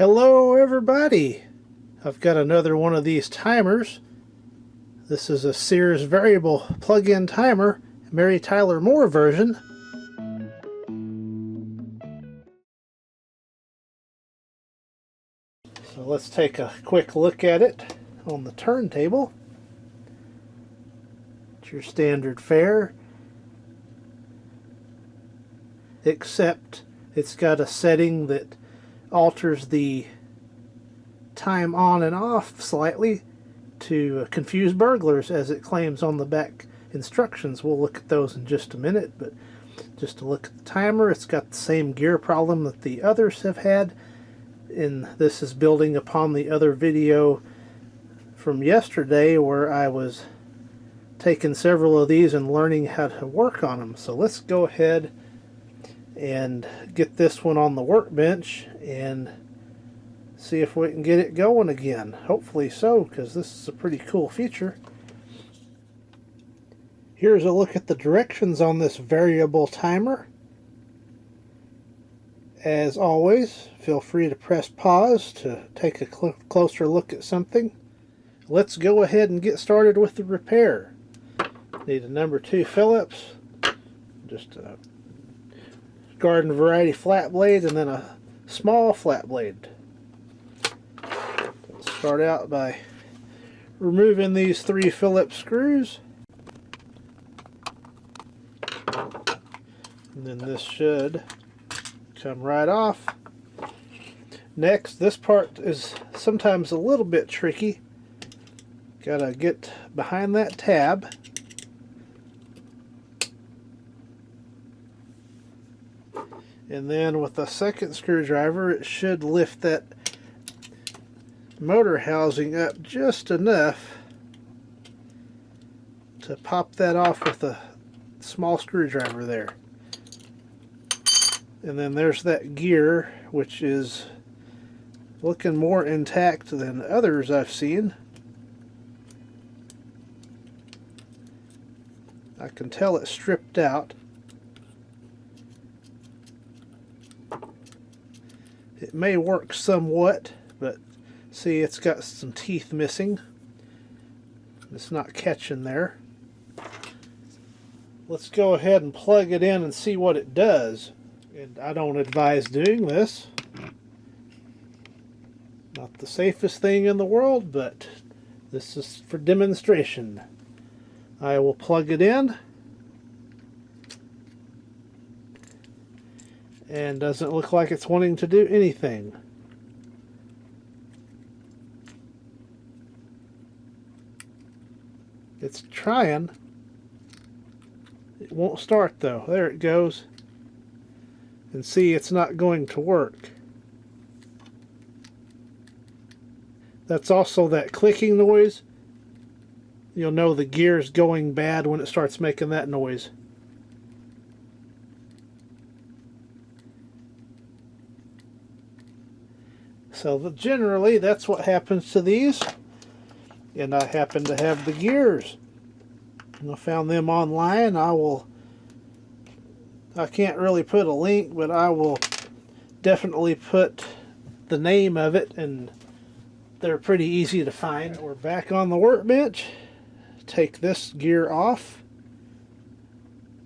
Hello everybody! I've got another one of these timers. This is a Sears variable plug-in timer, Mary Tyler Moore version. So let's take a quick look at it on the turntable. It's your standard fare, except it's got a setting that alters the time on and off slightly to confuse burglars, as it claims on the back instructions. We'll look at those in just a minute, but just to look at the timer, it's got the same gear problem that the others have had, and this is building upon the other video from yesterday where I was taking several of these and learning how to work on them. So let's go ahead and get this one on the workbench and see if we can get it going again. Hopefully so, because this is a pretty cool feature. Here's a look at the directions on this variable timer. As always, feel free to press pause to take a closer look at something. Let's go ahead and get started with the repair. Need a number 2 Phillips, just a garden variety flat blade, and then a small flat blade. Let's start out by removing these 3 Phillips screws, and then this should come right off. Next, this part is sometimes a little bit tricky. Gotta get behind that tab. And then with the second screwdriver, it should lift that motor housing up just enough to pop that off with a small screwdriver there. And then there's that gear, which is looking more intact than others I've seen. I can tell it's stripped out. It may work somewhat, but see, it's got some teeth missing. It's not catching there. Let's go ahead and plug it in and see what it does. And I don't advise doing this. Not the safest thing in the world, but this is for demonstration. I will plug it in. And doesn't look like it's wanting to do anything. It's trying. It won't start though. There it goes. And see, it's not going to work. That's also that clicking noise. You'll know the gear's going bad when it starts making that noise. So generally that's what happens to these, and I happen to have the gears. I found them online. I can't really put a link, but I will definitely put the name of it, and they're pretty easy to find. We're back on the workbench. Take this gear off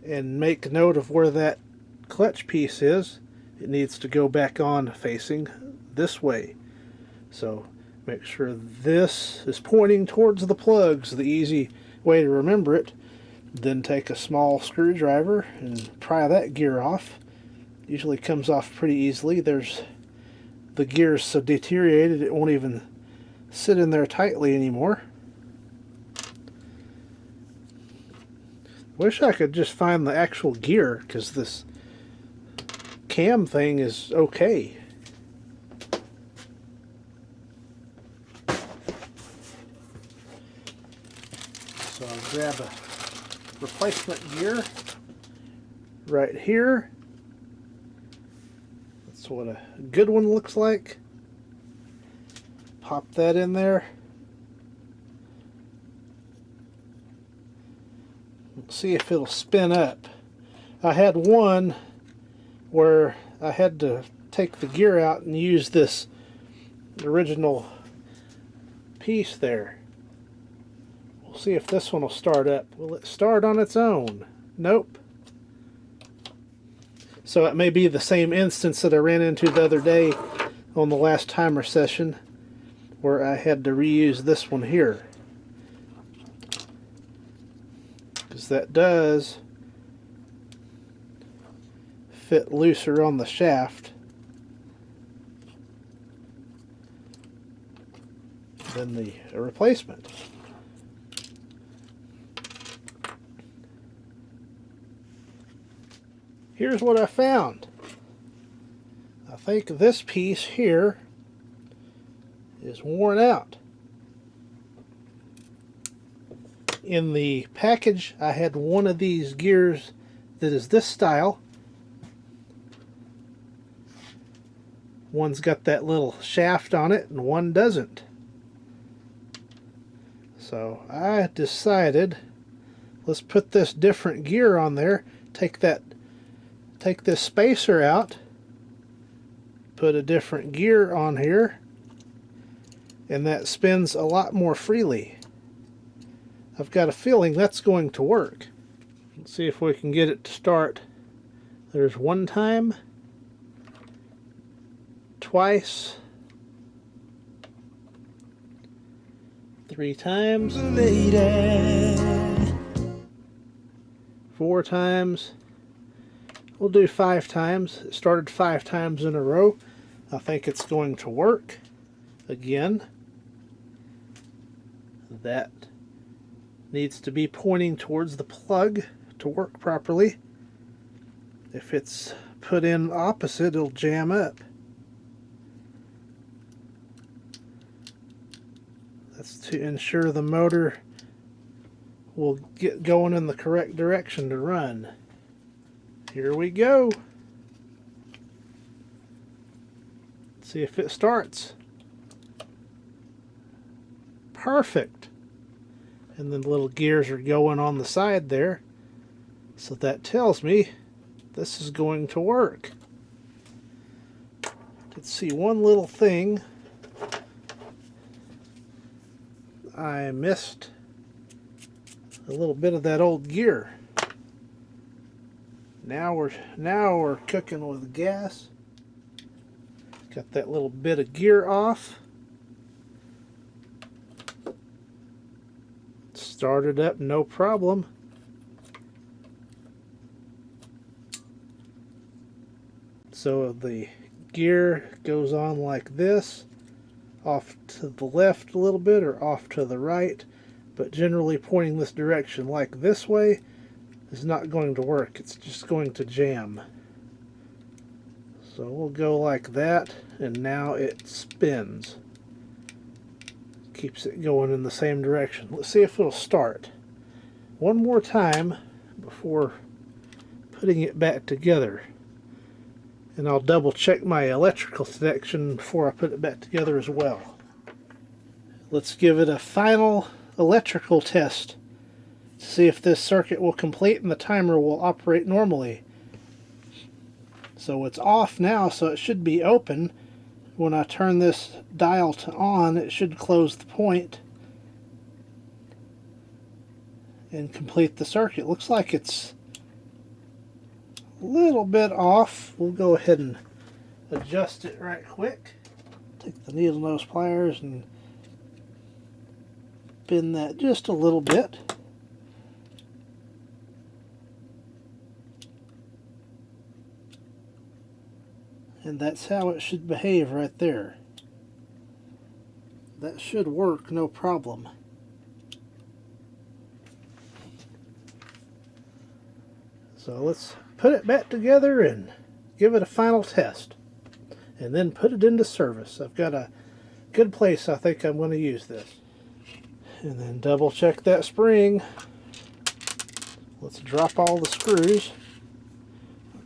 and make note of where that clutch piece is. It needs to go back on facing this way. So make sure this is pointing towards the plugs, the easy way to remember it. Then take a small screwdriver and pry that gear off. Usually comes off pretty easily. There's the gear's so deteriorated it won't even sit in there tightly anymore. Wish I could just find the actual gear, because this cam thing is okay. So I'll grab a replacement gear right here. That's what a good one looks like. Pop that in there. See if it'll spin up. I had one where I had to take the gear out and use this original piece there. We'll see if this one will start up. Will it start on its own? Nope. So it may be the same instance that I ran into the other day on the last timer session, where I had to reuse this one here, because that does fit looser on the shaft than the replacement. Here's what I found. I think this piece here is worn out. In the package, I had one of these gears that is this style. One's got that little shaft on it and one doesn't. So I decided, let's put this different gear on there, take this spacer out, put a different gear on here, and that spins a lot more freely. I've got a feeling that's going to work. Let's see if we can get it to start. There's one time, twice, 3 times, 4 times. We'll do 5 times. It started 5 times in a row. I think it's going to work. Again, that needs to be pointing towards the plug to work properly. If it's put in opposite, it'll jam up. That's to ensure the motor will get going in the correct direction to run. Here we go. Let's see if it starts. Perfect. And then the little gears are going on the side there. So that tells me this is going to work. Let's see one little thing. I missed a little bit of that old gear. Now we're cooking with gas. Got that little bit of gear off. Started up no problem. So the gear goes on like this, off to the left a little bit or off to the right, but generally pointing this direction, like this way, is not going to work. It's just going to jam. So we'll go like that, and now it spins. Keeps it going in the same direction. Let's see if it'll start. One more time before putting it back together. And I'll double check my electrical connection before I put it back together as well. Let's give it a final electrical test to see if this circuit will complete and the timer will operate normally. So it's off now, so it should be open. When I turn this dial to on, it should close the point and complete the circuit. Looks like it's a little bit off. We'll go ahead and adjust it right quick. Take the needle nose pliers and bend that just a little bit. And that's how it should behave right there. That should work no problem. So let's put it back together and give it a final test. And then put it into service. I've got a good place I think I'm going to use this. And then double check that spring. Let's drop all the screws.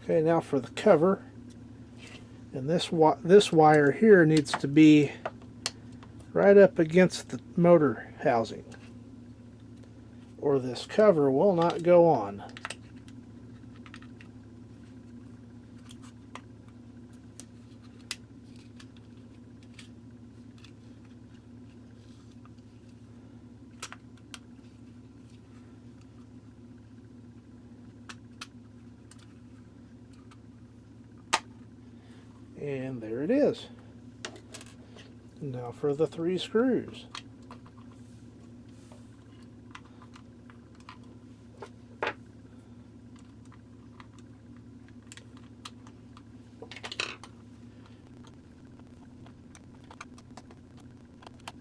Okay, now for the cover. And this wire here needs to be right up against the motor housing, or this cover will not go on. And there it is. Now for the 3 screws.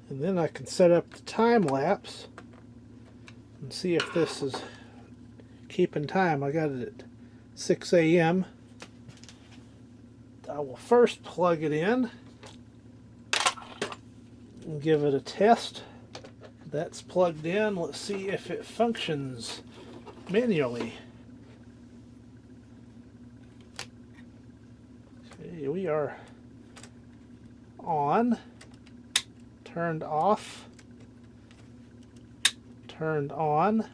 And then I can set up the time lapse and see if this is keeping time. I got it at 6 a.m. I will first plug it in and give it a test. That's plugged in. Let's see if it functions manually. Okay, we are on, turned off, turned on,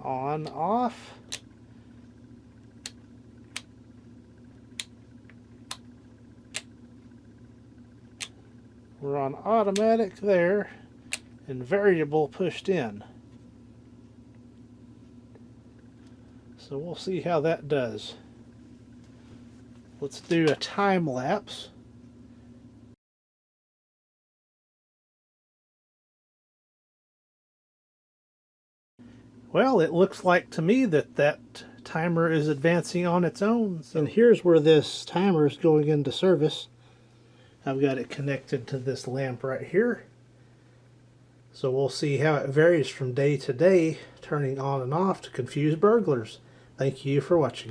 off. We're on automatic there, and variable pushed in. So we'll see how that does. Let's do a time lapse. Well, it looks like to me that timer is advancing on its own. So, and here's where this timer is going into service. I've got it connected to this lamp right here. So we'll see how it varies from day to day, turning on and off to confuse burglars. Thank you for watching.